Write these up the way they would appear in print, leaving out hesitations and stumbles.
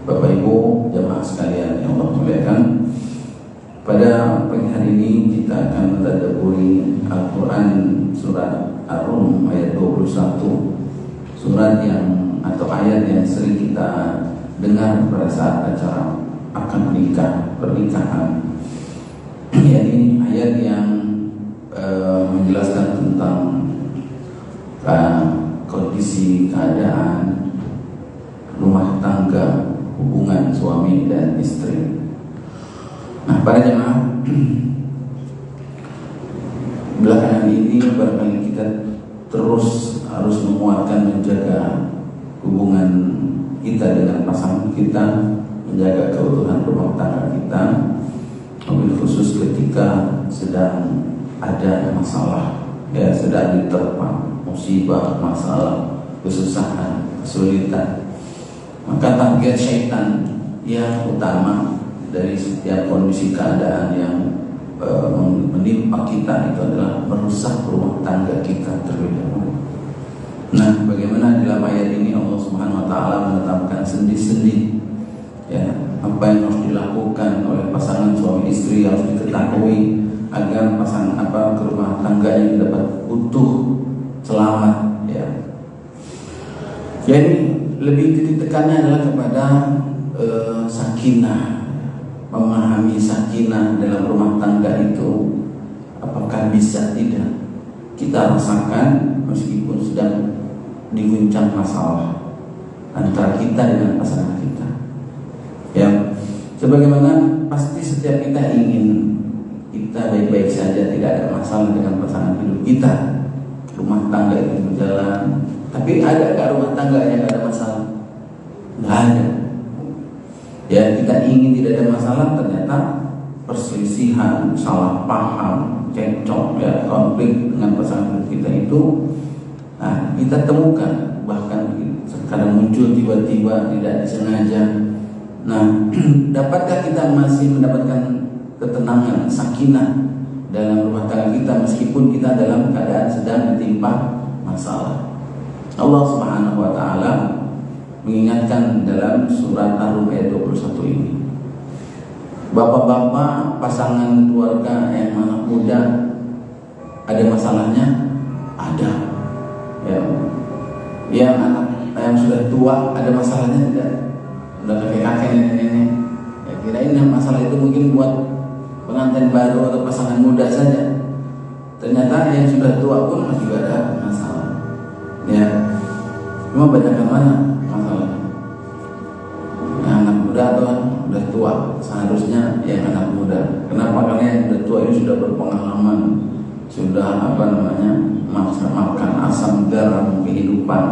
Bapak Ibu jamaah sekalian yang Allah muliakan, pada pagi hari ini kita akan mentadabburi Al-Quran surat Ar-Rum ayat 21, surat yang atau ayat yang sering kita dengar pada saat acara akad nikah, pernikahan. Ini ayat yang menjelaskan tentang kondisi keadaan rumah tangga, hubungan suami dan istri. Nah, para jemaah, belakangan ini barangkali kita terus harus menguatkan, menjaga hubungan kita dengan pasangan kita, menjaga keutuhan rumah tangga kita, mobil khusus ketika sedang ada masalah, ya, sedang diterpa musibah, masalah, kesusahan, kesulitan. Maka target syaitan yang utama dari setiap kondisi keadaan yang menimpa kita itu adalah merusak rumah tangga kita terlebih dahulu. Nah, bagaimana dalam ayat ini Allah Subhanahu wa taala menetapkan sendi-sendi, ya, apa yang harus dilakukan oleh pasangan suami istri harus diketahui agar pasangan rumah tangganya dapat utuh, selamat, ya. Jadi lebih titik tekannya adalah kepada sakinah, memahami sakinah dalam rumah tangga itu apakah bisa tidak kita rasakan meskipun sedang diguncang masalah antara kita dengan pasangan kita. Ya, sebagaimana pasti setiap kita ingin kita baik-baik saja, tidak ada masalah dengan pasangan hidup kita, rumah tangga itu berjalan. Tapi ada nggak rumah tangga yang nggak ada masalah? Nggak ada. Ya, kita ingin tidak ada masalah, ternyata perselisihan, salah paham, cekcok, ya, konflik dengan pasangan kita itu, nah, kita temukan, bahkan kadang muncul tiba-tiba tidak disengaja. Nah, dapatkah kita masih mendapatkan ketenangan, sakinah dalam rumah tangga kita meskipun kita dalam keadaan sedang ditimpa masalah? Allah Subhanahu wa taala mengingatkan dalam surat Ar-Rum ayat 21 ini. Bapak-bapak, pasangan keluarga yang anak muda ada masalahnya? Ada. Ya. Yang anak yang sudah tua ada masalahnya tidak? Sudah kakek-kakek, nenek-nenek. Ya, kirain masalah itu mungkin buat pengantin baru atau pasangan muda saja. Ternyata yang sudah tua pun masih ada masalah. Ya, cuma banyak yang mana masalahnya? Yang anak muda atau udah tua? Seharusnya yang anak muda. Kenapa? Karena yang sudah tua ini sudah berpengalaman, sudah makan asam garam kehidupan.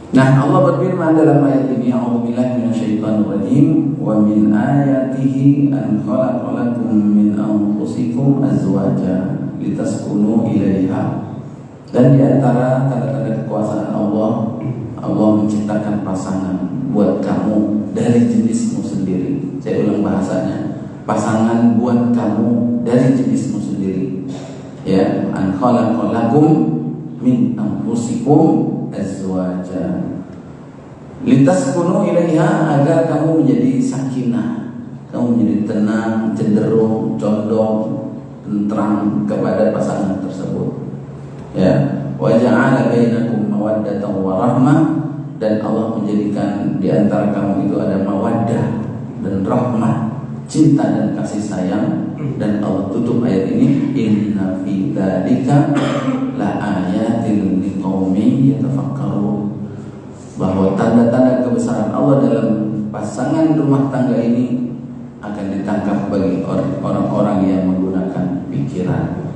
Nah, Allah berfirman dalam ayat ini, A'udzubillahi minasyaitonirrajim, wa min ayatihi an khalaqa lakum min anfusikum azwaja litaskunu ilaiha. Dan di antara tanda-tanda kekuasaan Allah, Allah menciptakan pasangan buat kamu dari jenismu sendiri. Saya ulang bahasanya, pasangan buat kamu dari jenismu sendiri. Ya, an khalaqa lakum min anfusikum azwaja litaskunu ilaiha, agar kamu menjadi sakinah, kamu menjadi tenang, cenderung, condong, tentram kepada pasangan tersebut. Ya, wa ja'ala bainakum mawaddatan wa rahmah, dan Allah menjadikan di antara kamu itu ada mawaddah dan rahmah, cinta dan kasih sayang. Dan Allah tutup ayat ini, inna fi dzalika la ayatin liqaumin yatafakkarun, bahwa tanda-tanda kebesaran Allah dalam pasangan rumah tangga ini akan ditangkap bagi orang-orang yang menggunakan pikiran.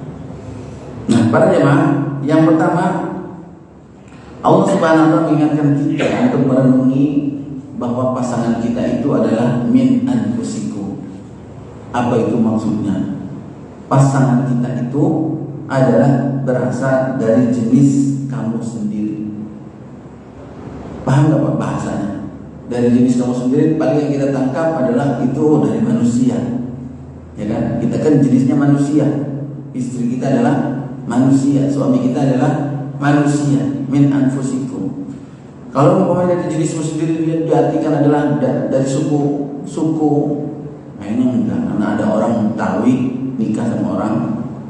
Nah, para jemaah, yang pertama Allah Subhanahu wa taala mengingatkan kita untuk merenungi bahwa pasangan kita itu adalah min anfusikum. Apa itu maksudnya? Pasangan kita itu adalah berasal dari jenis kamu sendiri. Paham gak Pak bahasanya? Dari jenis kamu sendiri, paling yang kita tangkap adalah itu dari manusia. Ya kan? Kita kan jenisnya manusia. Istri kita adalah manusia, suami kita adalah manusia, min anfusikum. Kalau umpamanya dari jenismu sendiri dia diartikan adalah dari suku, kayaknya enggak, karena ada orang Betawi nikah sama orang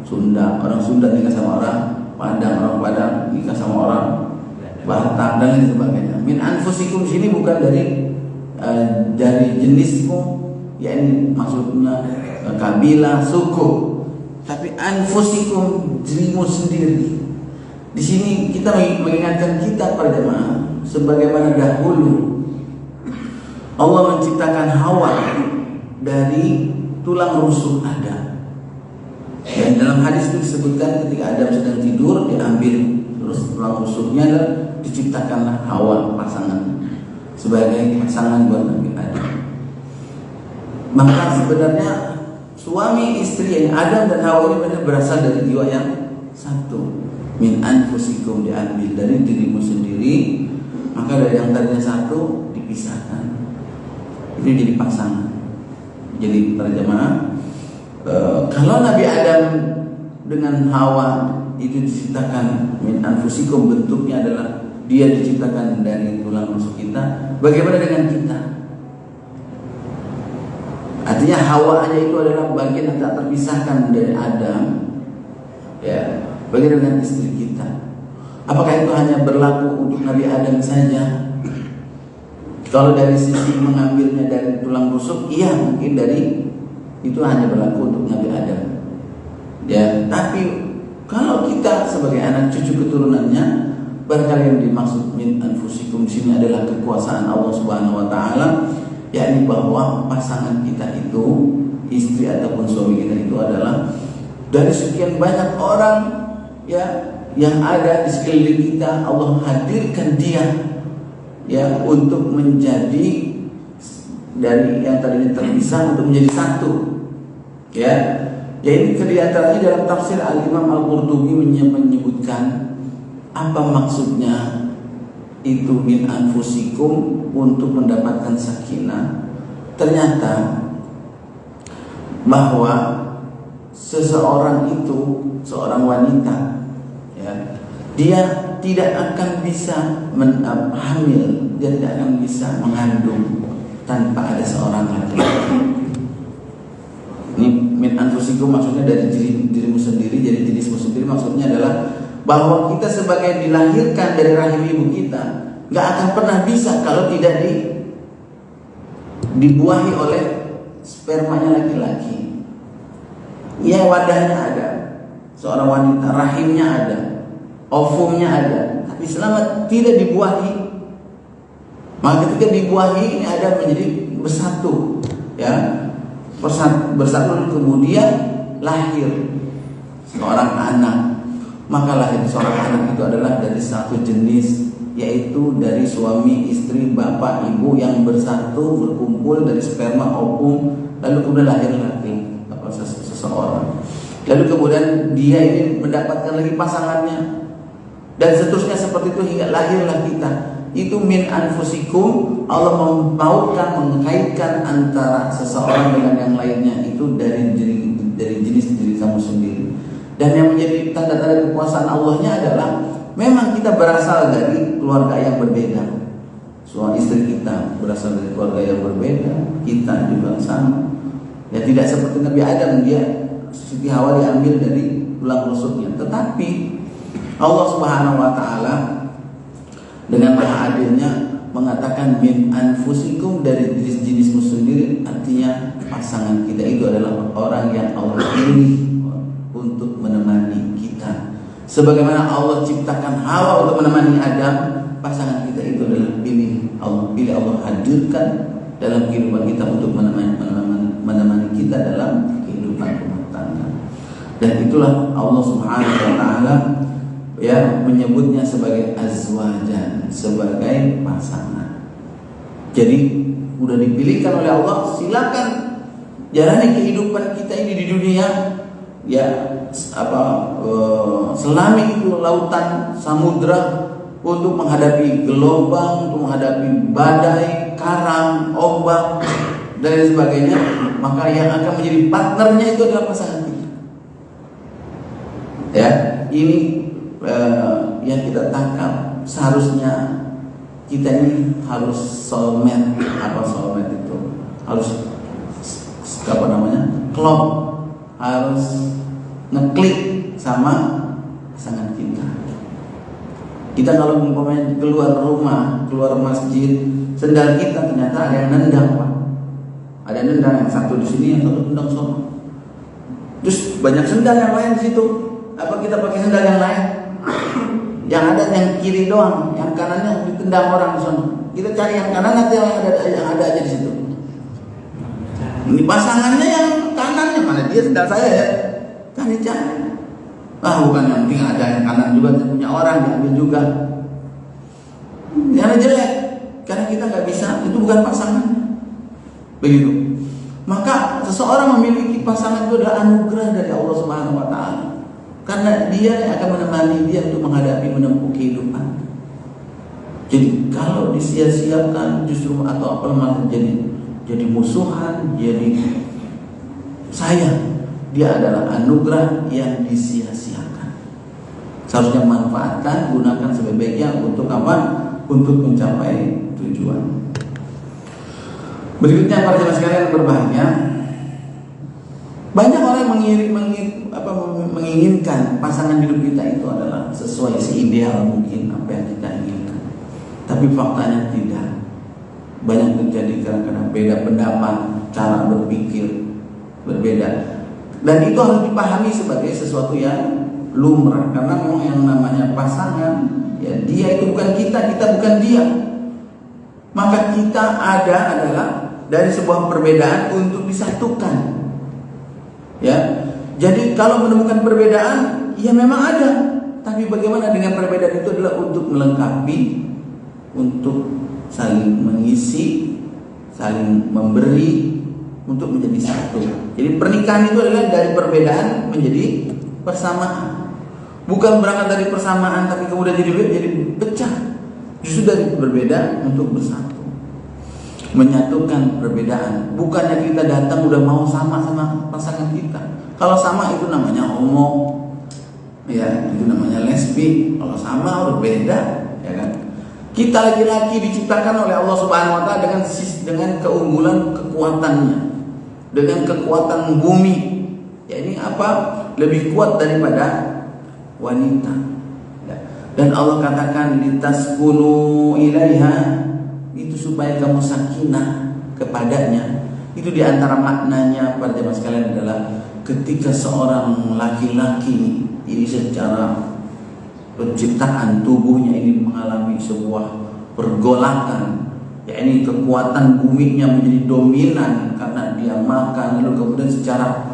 Sunda nikah sama orang Padang, orang Padang nikah sama orang Batak dan lain sebagainya. Min anfusikum sini bukan dari jenismu, yakni maksudnya kabilah, suku, tapi anfusikum, dirimu sendiri. Di sini kita mengingatkan kita para jemaah, sebagaimana dahulu Allah menciptakan Hawa dari tulang rusuk Adam. Dan dalam hadis itu disebutkan ketika Adam sedang tidur, diambil terus tulang rusuknya dan diciptakanlah Hawa, pasangan, sebagai pasangan buat Nabi Adam. Maka sebenarnya suami istri yang Adam dan Hawa ini benar berasal dari jiwa yang satu. Min anfusikum, diambil dari dirimu sendiri, maka dari yang tadinya satu dipisahkan, itu jadi pasangan. Jadi para jemaah, kalau Nabi Adam dengan Hawa itu diciptakan min anfusikum, bentuknya adalah dia diciptakan dari tulang rusuk kita. Bagaimana dengan kita? Artinya Hawa aja itu adalah bagian yang tak terpisahkan dari Adam. Ya, bagaimana dengan istri kita? Apakah itu hanya berlaku untuk Nabi Adam saja? Kalau dari sisi mengambilnya dari tulang rusuk, iya mungkin dari itu hanya berlaku untuk Nabi Adam. Ya, tapi kalau kita sebagai anak cucu keturunannya, barangkali yang dimaksud min anfusikum di sini adalah kekuasaan Allah Subhanahu wa taala, yakni bahwa pasangan kita itu, istri ataupun suami kita itu adalah dari sekian banyak orang ya yang ada di sekeliling kita, Allah hadirkan dia ya untuk menjadi dari yang tadinya terpisah untuk menjadi satu. Ya, ini kelihatannya dalam tafsir Al-Imam Al-Qurtubi menyebutkan apa maksudnya itu min anfusikum untuk mendapatkan sakinah. Ternyata bahwa seseorang itu, seorang wanita ya, dia tidak akan bisa hamil, dia tidak akan bisa mengandung tanpa ada seorang laki-laki. Ini min anfusikum maksudnya dari dirimu sendiri, jadi jenismu sendiri, maksudnya adalah bahwa kita sebagai dilahirkan dari rahim ibu kita nggak akan pernah bisa kalau tidak dibuahi oleh spermanya laki-laki. Ya, wadahnya ada, seorang wanita, rahimnya ada, ovumnya ada, tapi selama tidak dibuahi, maka ketika dibuahi ini ada menjadi bersatu, ya, bersatu kemudian lahir seorang anak. Maka lahir seorang anak itu adalah dari satu jenis, yaitu dari suami istri bapak ibu yang bersatu berkumpul dari sperma ovum, lalu kemudian lahir lagi seseorang. Lalu kemudian dia ini mendapatkan lagi pasangannya, dan seterusnya seperti itu hingga lahirlah kita. Itu min anfusikum, Allah memautkan, mengkaitkan antara seseorang dengan yang lainnya itu dari jenis diri kamu sendiri. Dan yang menjadi tanda-tanda kekuasaan Allahnya adalah memang kita berasal dari keluarga yang berbeda. Suami istri kita berasal dari keluarga yang berbeda, kita juga sama. Ya, tidak seperti Nabi Adam, dia Siti Hawa diambil dari tulang rusuknya. Tetapi Allah Subhanahu wa taala dengan maha adilnya mengatakan min anfusikum, dari jenismu sendiri, artinya pasangan kita itu adalah orang yang Allah pilih untuk menemani kita. Sebagaimana Allah ciptakan Hawa untuk menemani Adam, pasangan kita itu adalah pilih Allah hadirkan dalam kehidupan kita untuk menemani kita dalam kehidupan rumah tangga. Dan itulah Allah Subhanahu wa taala ya menyebutnya sebagai azwajan, sebagai pasangan. Jadi udah dipilihkan oleh Allah, silakan jalani kehidupan kita ini di dunia ya, selami itu lautan samudra, untuk menghadapi gelombang, untuk menghadapi badai, karang, ombak dan lain sebagainya. Maka yang akan menjadi partnernya itu adalah pasangan kita. Ya, ini yang kita tangkap. Seharusnya kita ini harus soulmate. Apa soulmate itu? Harus apa namanya? Klop, harus ngeklik sama pasangan kita. Kita kalau umpamanya keluar rumah, keluar masjid, sendal kita ternyata ada yang nendang, Pak. Ada yang nendang, yang satu di sini, yang satu nendang sana. Terus banyak sendal yang lain di situ. Apa kita pakai sendal yang lain? Yang ada yang kiri doang, yang kanannya ditendang orang di sana. Kita cari yang kanan atau yang ada aja di situ. Ini pasangannya yang kanannya, mana dia sendal saya ya? Cari-cari. Bukan yang penting ada yang kanan juga, punya orang diambil juga. Karena jelek, karena kita nggak bisa, itu bukan pasangan. Begitu. Maka seseorang memiliki pasangan itu adalah anugerah dari Allah Subhanahu Wa Taala. Karena dia yang akan menemani dia untuk menghadapi menempuh kehidupan. Jadi kalau disia-siakan justru atau apa malah jadi musuhan, jadi sayang. Dia adalah anugerah yang disia-siakan. Seharusnya manfaatkan, gunakan sebaik-baiknya untuk apa? Untuk mencapai tujuan. Berikutnya para jemaah sekalian berbahagia. Banyak orang menginginkan pasangan hidup kita itu adalah sesuai seideal mungkin apa yang kita inginkan. Tapi faktanya tidak. Banyak terjadi kadang-kadang beda pendapat, cara berpikir berbeda. Dan itu harus dipahami sebagai sesuatu yang lumrah. Karena memang yang namanya pasangan, ya dia itu bukan kita, kita bukan dia. Maka kita adalah dari sebuah perbedaan untuk disatukan. Ya, jadi kalau menemukan perbedaan, ya memang ada. Tapi bagaimana dengan perbedaan itu adalah untuk melengkapi, untuk saling mengisi, saling memberi, untuk menjadi satu. Jadi pernikahan itu adalah dari perbedaan menjadi persamaan. Bukan berangkat dari persamaan tapi kemudian jadi pecah. Justru dari berbeda untuk bersatu. Menyatukan perbedaan. Bukannya kita datang udah mau sama pasangan kita. Kalau sama itu namanya homo, ya itu namanya lesbi. Kalau sama udah beda, ya kan? Kita laki-laki diciptakan oleh Allah Subhanahu Wa Taala dengan keunggulan kekuatannya, dengan kekuatan bumi. Ya ini apa? Lebih kuat daripada wanita. Ya. Dan Allah katakan litaskunu ilaiha, itu supaya kamu sakinah kepadanya. Itu diantara maknanya para jemaah sekalian adalah ketika seorang laki-laki ini secara penciptaan tubuhnya ini mengalami sebuah pergolakan, ya ini kekuatan buminya menjadi dominan karena dia makan, lalu kemudian secara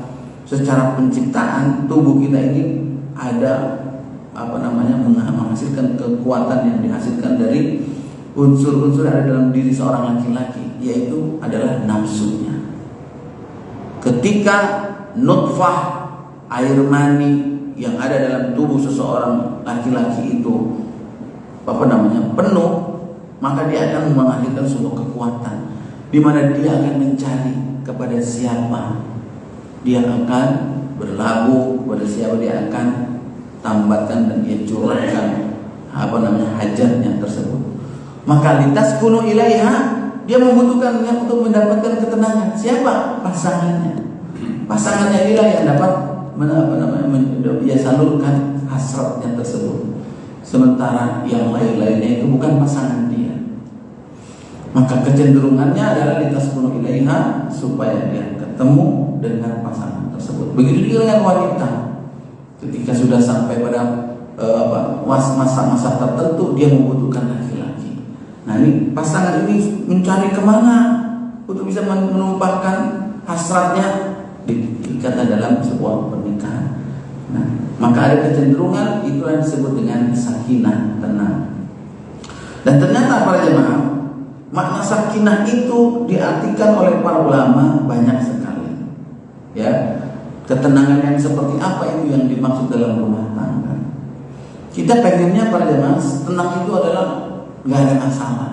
penciptaan tubuh kita ini ada menghasilkan kekuatan yang dihasilkan dari unsur-unsur yang ada dalam diri seorang laki-laki, yaitu adalah nafsunya. Ketika nutfah air mani yang ada dalam tubuh seseorang laki-laki itu penuh, maka dia akan menghasilkan sebuah kekuatan di mana dia akan mencari kepada siapa dia akan berlabuh, kepada siapa dia akan tambatkan dan dia curahkan hajatnya tersebut. Maka litaskunu ilaiha, dia membutuhkannya untuk mendapatkan ketenangan. Siapa? Pasangannya. Pasangannya inilah yang dapat dia salurkan hasratnya tersebut. Sementara yang lain-lainnya itu bukan pasangan dia. Maka kecenderungannya adalah litaskunu ilaiha, supaya dia ketemu dengan pasangan tersebut. Begitu juga dengan wanita. Ketika sudah sampai pada masa-masa tertentu, dia membutuhkan laki-laki. Nah ini pasangan ini mencari kemana untuk bisa menumpahkan hasratnya, dikata dalam sebuah pernikahan. Nah, maka ada kecenderungan itu yang disebut dengan sakinah, tenang. Dan ternyata para jemaah, makna sakinah itu diartikan oleh para ulama banyak sekali. Ya, ketenangan yang seperti apa itu yang dimaksud dalam rumah tangga? Kita pengennya para jemaah tenang itu adalah nggak ada masalah.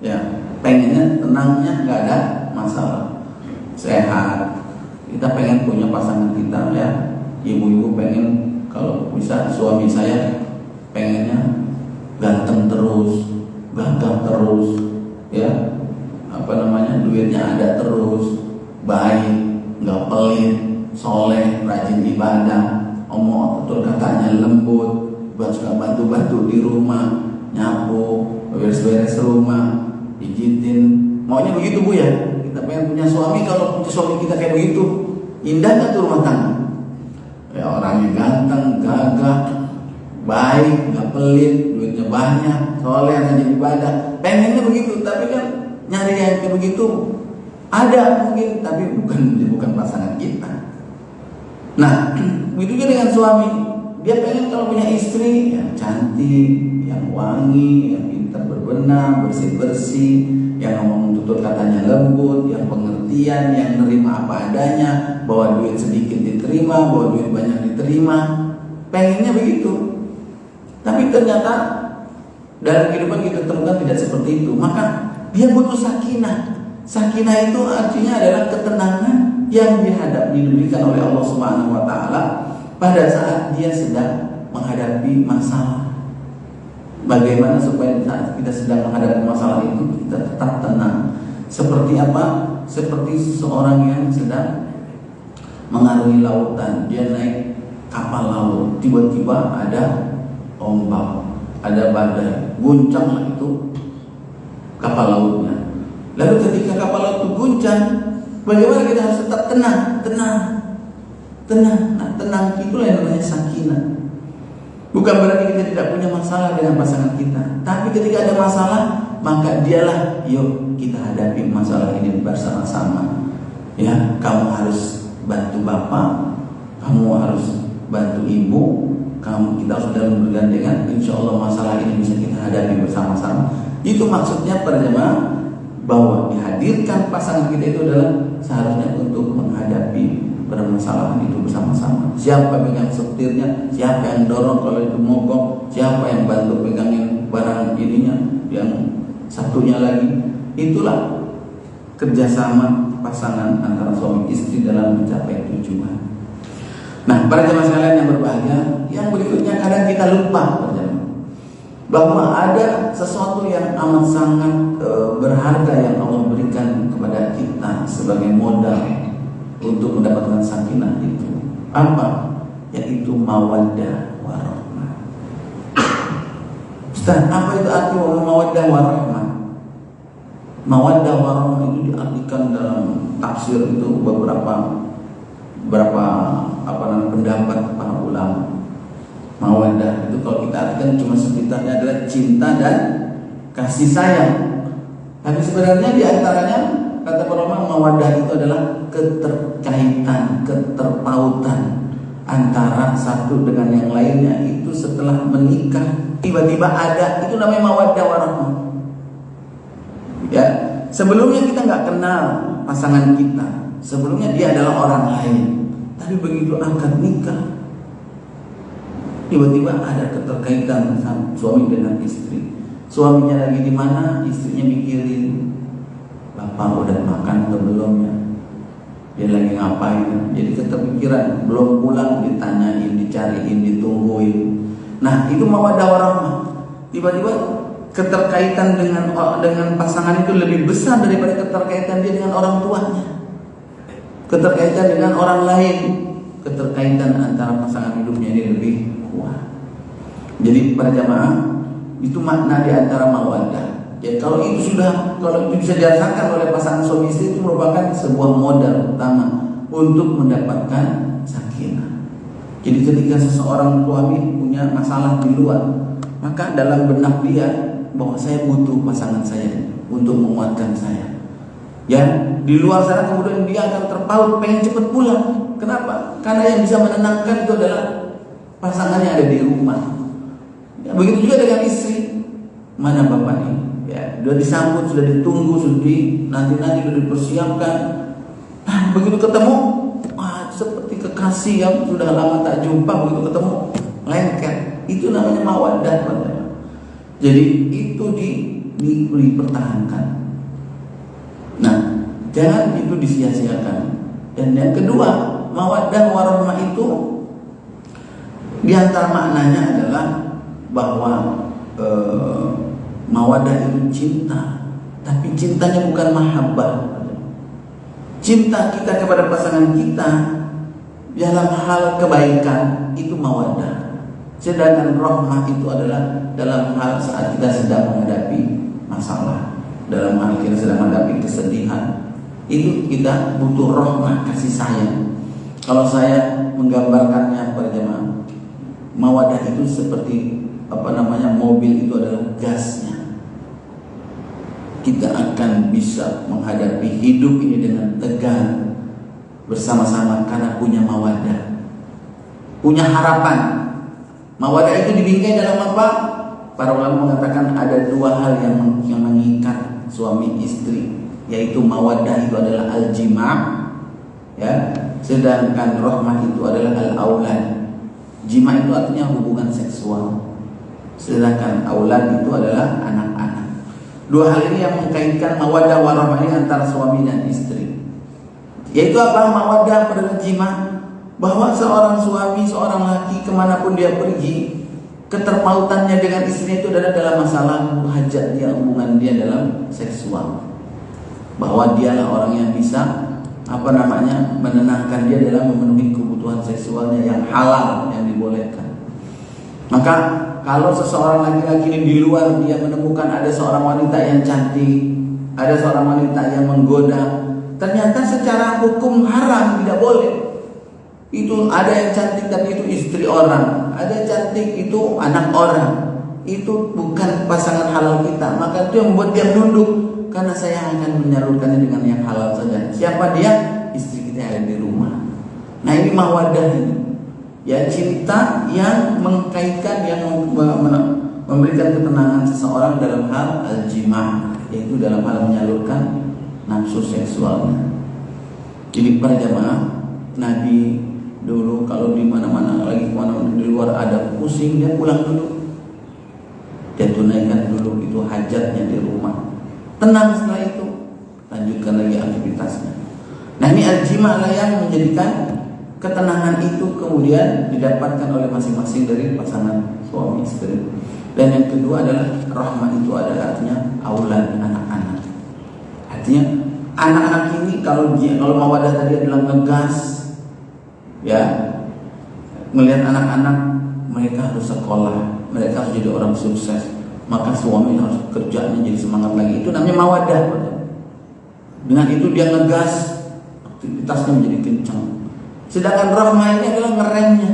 Ya, pengennya tenangnya nggak ada masalah, sehat. Kita pengen punya pasangan kita, ya. Ibu-ibu pengen kalau bisa suami saya pengennya ganteng terus, gagah terus, ya, duitnya ada terus, baik, nggak pelit, soleh, rajin ibadah, omong tutur katanya lembut, suka bantu-bantu di rumah, nyapu, beres-beres rumah, pijitin. Maunya begitu Bu ya. Kita pengen punya suami, kalau punya suami kita kayak begitu, indah nggak tuh rumah tangga? Ya, orangnya ganteng, gagah, baik, nggak pelit, duitnya banyak, soleh, rajin ibadah. Pengennya begitu, tapi kan nyari yang kayak begitu ada mungkin, tapi bukan pasangan kita. Nah, begitu juga dengan suami. Dia pengen kalau punya istri yang cantik, yang wangi, yang pintar berbenah, bersih-bersih, yang ngomong tutur katanya lembut, yang pengertian, yang nerima apa adanya, bawa duit sedikit diterima, bawa duit banyak diterima. Pengennya begitu. Tapi ternyata dalam kehidupan kita temukan tidak seperti itu. Maka dia butuh sakinah. Sakinah itu artinya adalah ketenangan yang diberikan oleh Allah Subhanahu wa taala pada saat dia sedang menghadapi masalah. Bagaimana supaya saat kita sedang menghadapi masalah itu kita tetap tenang? Seperti apa? Seperti seseorang yang sedang mengarungi lautan. Dia naik kapal laut, tiba-tiba ada ombak, ada badai, guncanglah itu kapal lautnya. Lalu ketika kapal laut itu guncang, bagaimana kita harus tetap tenang? Nah, tenang itulah yang namanya sakinah. Bukan berarti kita tidak punya masalah dengan pasangan kita, tapi ketika ada masalah, maka dialah, yuk kita hadapi masalah ini bersama-sama. Ya, kamu harus bantu bapak, kamu harus bantu ibu, kita harus dalam bergandengan. Insya Allah masalah ini bisa kita hadapi bersama-sama. Itu maksudnya para jemaah, bahwa dihadirkan pasangan kita itu adalah seharusnya untuk menghadapi permasalahan itu bersama-sama. Siapa pegang setirnya, siapa yang dorong kalau itu mogok, siapa yang bantu pegangin barang ininya, yang satunya lagi. Itulah kerjasama pasangan antara suami istri dalam mencapai tujuan. Nah, para jemaah sekalian yang berbahagia, yang berikutnya kadang kita lupa bahwa ada sesuatu yang amat sangat berharga yang Allah berikan kepada kita sebagai modal untuk mendapatkan sakinah itu. Apa? Yaitu mawaddah warahmah. Ustaz, apa itu arti mawaddah warahmah? Mawaddah warahmah itu diartikan dalam tafsir itu beberapa pendapat para ulama. Mawaddah itu kalau kita artikan cuma sekitarnya adalah cinta dan kasih sayang. Tapi sebenarnya di antaranya kata para ulama, mawaddah itu adalah keterkaitan, keterpautan antara satu dengan yang lainnya. Itu setelah menikah tiba-tiba ada, itu namanya mawaddah warahmah. Ya, sebelumnya kita nggak kenal pasangan kita, sebelumnya dia adalah orang lain. Tapi begitu akad nikah, tiba-tiba ada keterkaitan suami dengan istri. Suaminya lagi di mana, istrinya mikirin, bapak udah makan atau belum ya? Dia lagi ngapain? Jadi keterpikiran, belum pulang ditanyain, dicariin, ditungguin. Nah, itu mawaddah warahmah. Tiba-tiba keterkaitan dengan pasangan itu lebih besar daripada keterkaitan dia dengan orang tuanya, keterkaitan dengan orang lain. Keterkaitan antara pasangan hidupnya ini lebih kuat. Jadi para jamaah, itu makna di antara mawaddah. Ya, kalau itu bisa dirasakan oleh pasangan suami istri, itu merupakan sebuah modal utama untuk mendapatkan sakinah. Jadi ketika seseorang suami punya masalah di luar, maka dalam benak dia bahwa saya butuh pasangan saya untuk menguatkan saya. Ya, di luar sana kemudian dia akan terpaut pengen cepat pulang. Kenapa? Karena yang bisa menenangkan itu adalah pasangan yang ada di rumah. Ya, begitu juga dengan istri. Mana bapak nih? Ya, sudah disambut, sudah ditunggu, nanti sudah dipersiapkan. Nah, begitu ketemu, seperti kekasih yang sudah lama tak jumpa, begitu ketemu, lengket. Itu namanya mawaddah. Jadi itu dipertahankan. Nah, jangan itu disia-siakan. Dan yang kedua, mawaddah warahmah itu di antara maknanya adalah bahwa Mawadah itu cinta, tapi cintanya bukan mahabbah. Cinta kita kepada pasangan kita dalam hal kebaikan itu mawadah. Sedangkan rahmah itu adalah dalam hal saat kita sedang menghadapi masalah, dalam hal kita sedang menghadapi kesedihan, itu kita butuh rahmah, kasih sayang. Kalau saya menggambarkannya pada jemaah, mawadah itu seperti mobil itu adalah gasnya. Kita akan bisa menghadapi hidup ini dengan tegar bersama-sama karena punya mawadah, punya harapan. Mawadah itu dibingkai dalam apa? Para ulama mengatakan ada dua hal yang mengikat suami istri, yaitu mawadah itu adalah al-jima', ya, sedangkan rahmah itu adalah al-aulad. Jima itu artinya hubungan seksual, sedangkan aulad itu adalah anak-anak. Dua hal ini yang mengkaitkan mawadah warahmah ini antara suami dan istri. Yaitu apa? Mawadah pada jima, bahwa seorang suami, seorang laki kemanapun dia pergi, keterpautannya dengan istrinya itu adalah dalam masalah hajat dia, hubungan dia dalam seksual. Bahwa dialah orang yang bisa menenangkan dia dalam memenuhi kebutuhan seksualnya yang halal, yang dibolehkan. Maka kalau seseorang laki-laki ini di luar dia menemukan ada seorang wanita yang cantik, ada seorang wanita yang menggoda, ternyata secara hukum haram, tidak boleh. Itu ada yang cantik tapi itu istri orang, ada yang cantik itu anak orang, itu bukan pasangan halal kita. Maka itu yang membuat dia menunduk, karena saya akan menyalurkannya dengan yang halal saja. Siapa dia? Istri kita yang ada di rumah. Nah ini mawadah ini, ya, cinta yang mengkaitkan, yang memberikan ketenangan seseorang dalam hal al-jima', yaitu dalam hal menyalurkan nafsu seksualnya. Jadi para jamaah, Nabi dulu kalau di mana-mana, lagi kemana-mana di luar ada pusing, dia pulang dulu, dia tunaikan dulu itu hajatnya di rumah, tenang, setelah itu lanjutkan lagi aktivitasnya. Nah ini al-jima' lah yang menjadikan ketenangan itu kemudian didapatkan oleh masing-masing dari pasangan suami istri. Dan yang kedua adalah rahmah, itu adalah artinya aulad, anak-anak. Artinya anak-anak ini kalau mawadah tadi adalah ngegas, ya, melihat anak-anak mereka harus sekolah, mereka harus jadi orang sukses, maka suami harus kerjanya jadi semangat lagi. Itu namanya mawadah. Dengan itu dia ngegas, aktivitasnya menjadi kencang. Sedangkan rahmah ini adalah ngeremnya,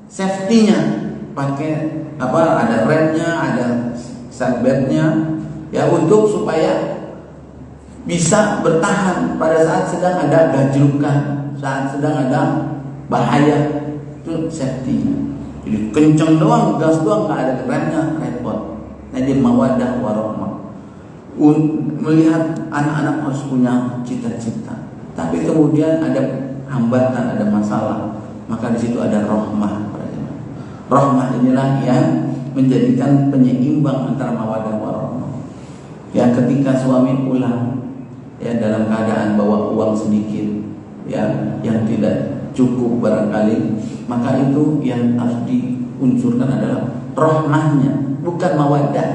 safety-nya, pakai ada remnya, ada seatbeltnya, ya, untuk supaya bisa bertahan pada saat sedang ada gajrukan, saat sedang ada bahaya, itu safety-nya. Jadi kenceng doang, gas doang, nggak ada remnya, repot. Nah dia mawadah warahmah. Melihat anak-anak harus punya cita-cita, tapi kemudian ada hambatan, ada masalah, maka di situ ada rahmah. Rahmah inilah yang menjadikan penyeimbang antara mawadah warahmah. Ya, ketika suami pulang, ya, dalam keadaan bawa uang sedikit, ya, yang tidak cukup barangkali, maka itu yang harus diunsurkan adalah rahmahnya, bukan mawadah.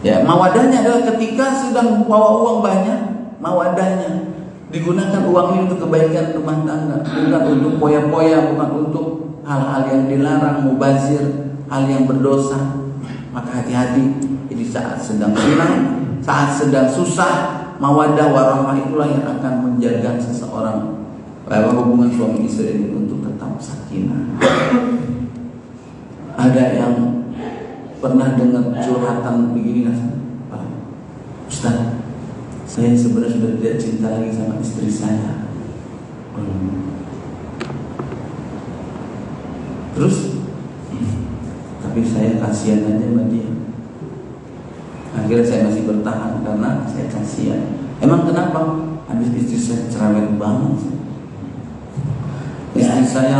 Ya, mawadahnya adalah ketika sedang bawa uang banyak, mawadahnya digunakan uang ini untuk kebaikan rumah tangga, bukan untuk poya-poya, bukan untuk hal-hal yang dilarang, mubazir, hal yang berdosa. Maka hati-hati. Jadi saat sedang senang, saat sedang susah, mawadah warahmah itulah yang akan menjaga seseorang, hubungan suami istri ini untuk tetap sakinah. Ada yang pernah dengar curhatan begini, Ustaz, saya sebenarnya sudah tidak cinta lagi sama istri saya. Terus, tapi saya kasihan aja sama dia. Akhirnya saya masih bertahan karena saya kasihan. Emang kenapa? Habis istri saya cerewet banget. Istri saya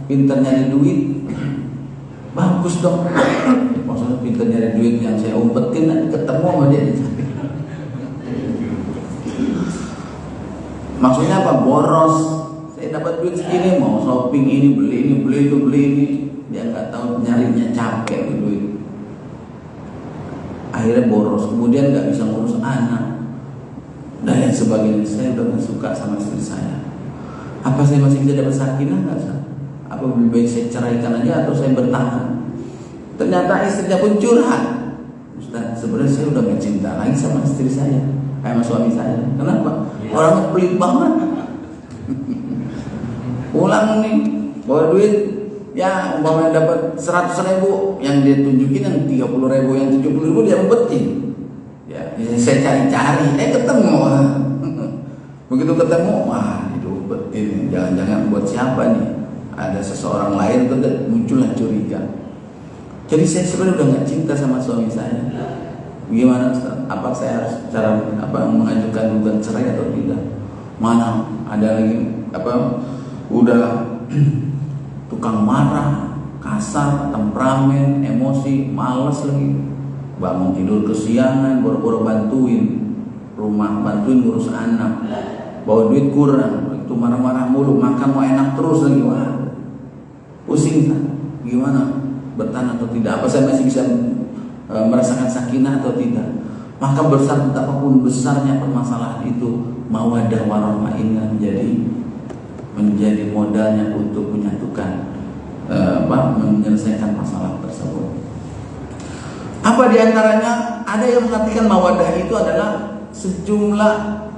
pintar nyari duit, bagus dong. Maksudnya pintar nyari duit yang saya umpetin, nanti ketemu sama dia. Maksudnya apa? Boros. Saya dapat duit segini, mau shopping ini, beli itu, beli ini. Dia nggak tahu nyarinya, capek duit. akhirnya boros, kemudian nggak bisa ngurus anak dan lain sebagainya. Saya udah nggak suka sama istri saya. Apa saya masih bisa dapat sakinah nggak sih? Apa lebih baik saya ceraikan aja atau saya bertahan? Ternyata istrinya pun curhat. Ustaz, sebenarnya saya udah gak cinta lagi sama istri saya, sama suami saya. Kenapa? Orangnya pelit banget. Pulang nih, bawa duit, ya umpamanya dapat 100.000, yang dia tunjukin yang 30.000, yang 70.000 dia umpetin. Ya, saya cari-cari, ketemu. Begitu ketemu, wah diumpetin. Jangan-jangan buat siapa nih? Ada seseorang lain, tuh muncullah curiga. Jadi saya sebenarnya udah nggak cinta sama suami saya. Gimana Ustaz? Apa saya harus mengajukan gugatan cerai atau tidak? Mana ada lagi udah tukang marah, kasar, temperamen, emosi, malas lagi. Bangun tidur kesiangan, boro-boro bantuin ngurus anak. Bawa duit kurang, itu marah-marah mulu, makan mau enak terus lagi. Wah, pusing kan? Gimana? Bertahan atau tidak? Apa saya masih bisa merasakan sakinah atau tidak? Maka betapapun besarnya permasalahan itu, mawaddah warahmah ini menjadi modalnya untuk menyatukan, menyelesaikan masalah tersebut. Apa diantaranya? Ada yang mengartikan mawaddah itu adalah sejumlah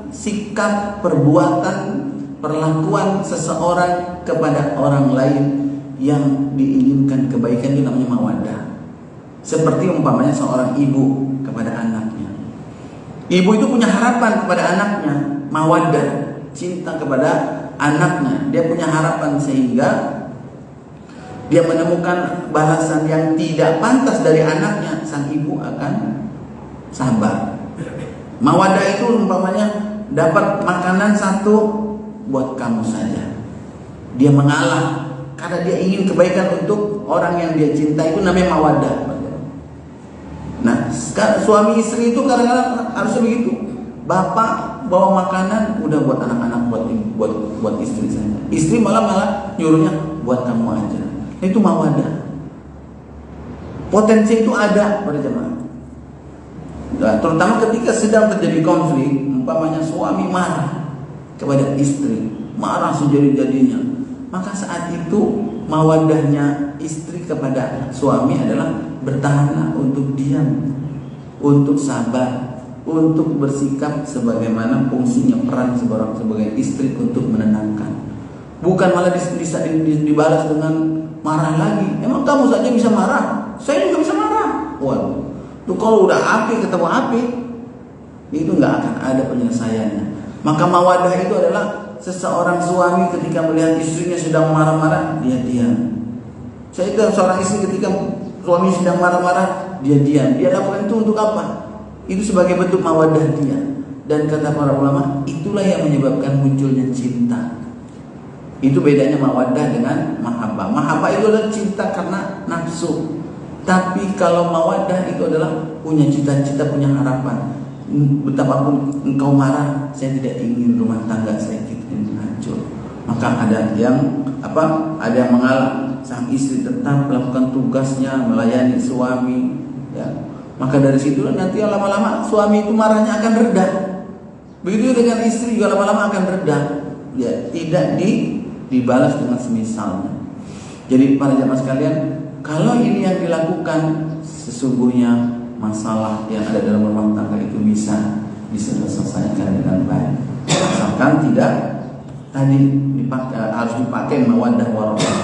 sikap, perbuatan, perlakuan seseorang kepada orang lain yang diinginkan kebaikan, itu namanya mawaddah. Seperti umpamanya seorang ibu kepada anaknya. Ibu itu punya harapan kepada anaknya, mawaddah, cinta kepada anaknya. Dia punya harapan sehingga dia menemukan balasan yang tidak pantas dari anaknya, sang ibu akan sabar. Mawaddah itu umpamanya dapat makanan satu buat kamu saja, dia mengalah karena dia ingin kebaikan untuk orang yang dia cinta, itu namanya mawaddah. Nah, suami istri itu kadang-kadang harusnya begitu. Bapak bawa makanan udah buat anak-anak, buat istri saya. Istri malah nyuruhnya buat kamu aja. Nah, itu mawaddah. Potensi itu ada pada jemaah. Nah, terutama ketika sedang terjadi konflik, umpamanya suami marah kepada istri, marah sejadi-jadinya. Maka saat itu mawaddahnya istri kepada suami adalah bertahanlah, untuk diam, untuk sabar, untuk bersikap sebagaimana fungsinya peran sebagai istri untuk menenangkan. Bukan malah dibalas dengan marah lagi. Emang kamu saja bisa marah, saya juga bisa marah. Waduh, tuh kalau udah api ketemu api, itu nggak akan ada penyelesaiannya. Maka mawaddah itu adalah seseorang suami ketika melihat istrinya sedang marah-marah, dia diam. Saya itu seorang istri ketika suami sedang marah-marah, dia diam. Dia lakukan itu untuk apa? Itu sebagai bentuk mawaddah dia. Dan kata para ulama, itulah yang menyebabkan munculnya cinta. Itu bedanya mawaddah dengan mahabbah. Mahabbah itu adalah cinta karena nafsu. Tapi kalau mawaddah itu adalah punya cita-cita, punya harapan. Betapapun engkau marah, saya tidak ingin rumah tangga saya hancur. Maka ada yang mengalah, sang istri tetap melakukan tugasnya, melayani suami, ya. Maka dari situlah nanti lama-lama suami itu marahnya akan reda. Begitu dengan istri juga lama-lama akan reda, ya, tidak dibalas dengan semisalnya. Jadi para jamaah sekalian, kalau ini yang dilakukan, sesungguhnya masalah yang ada dalam rumah tangga itu bisa diselesaikan dengan baik, asalkan tidak harus dipakai mawaddah warahmah.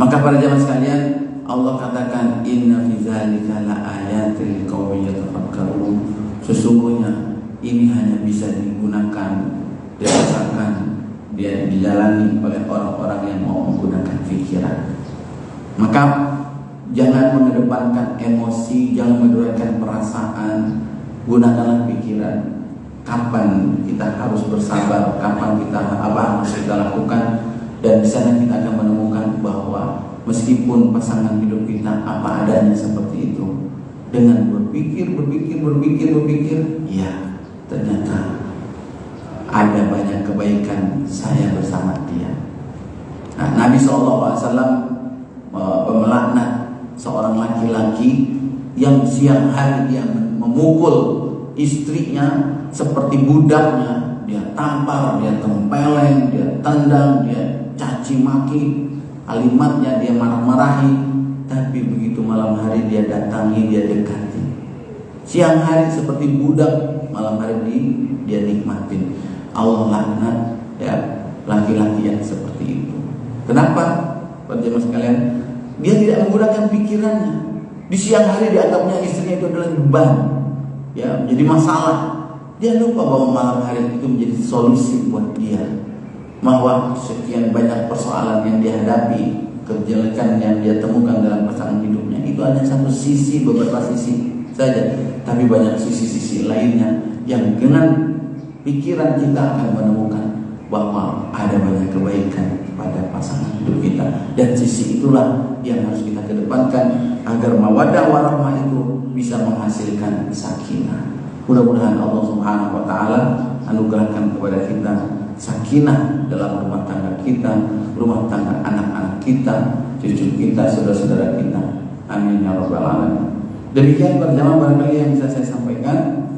Maka para jamaah sekalian, Allah katakan inna fi dzalika laayatil liqaumin yatafakkarun. Sesungguhnya ini hanya bisa digunakan, dirasakan, dia dijalani oleh orang-orang yang mau menggunakan pikiran. Maka jangan mengedepankan emosi, jangan mengedepankan perasaan, gunakanlah pikiran. Kapan kita harus bersabar, kapan apa harus kita lakukan, dan di sana kita akan menemukan bahwa meskipun pasangan hidup kita apa adanya seperti itu, dengan berpikir, ya ternyata ada banyak kebaikan saya bersama dia. Nah, Nabi SAW melaknat seorang laki-laki yang siang hari dia memukul istrinya seperti budaknya, dia tampar, dia tempeleng, dia tendang, dia caci maki, kalimatnya dia marah-marahi. Tapi begitu malam hari dia datangi, dia dekati. Siang hari seperti budak, malam hari dia nikmatin. Allah laknat ya laki-laki yang seperti itu. Kenapa? Para jemaah sekalian, dia tidak menggunakan pikirannya. Di siang hari dianggapnya istrinya itu adalah beban, ya, menjadi masalah. Dia lupa bahwa malam hari itu menjadi solusi buat dia. Bahwa sekian banyak persoalan yang dia hadapi, kejelekan yang dia temukan dalam pasangan hidupnya, itu hanya satu sisi, beberapa sisi saja. Tapi banyak sisi-sisi lainnya yang dengan pikiran kita akan menemukan bahwa ada banyak kebaikan pada pasangan hidup kita. Dan sisi itulah yang harus kita kedepankan agar mawaddah warahmah itu bisa menghasilkan sakinah. Mudah-mudahan Allah Subhanahu wa taala anugerahkan kepada kita sakinah dalam rumah tangga kita, rumah tangga anak-anak kita, cucu kita, saudara-saudara kita. Amin ya rabbal alamin. Demikian para jamaah barangkali yang bisa saya sampaikan.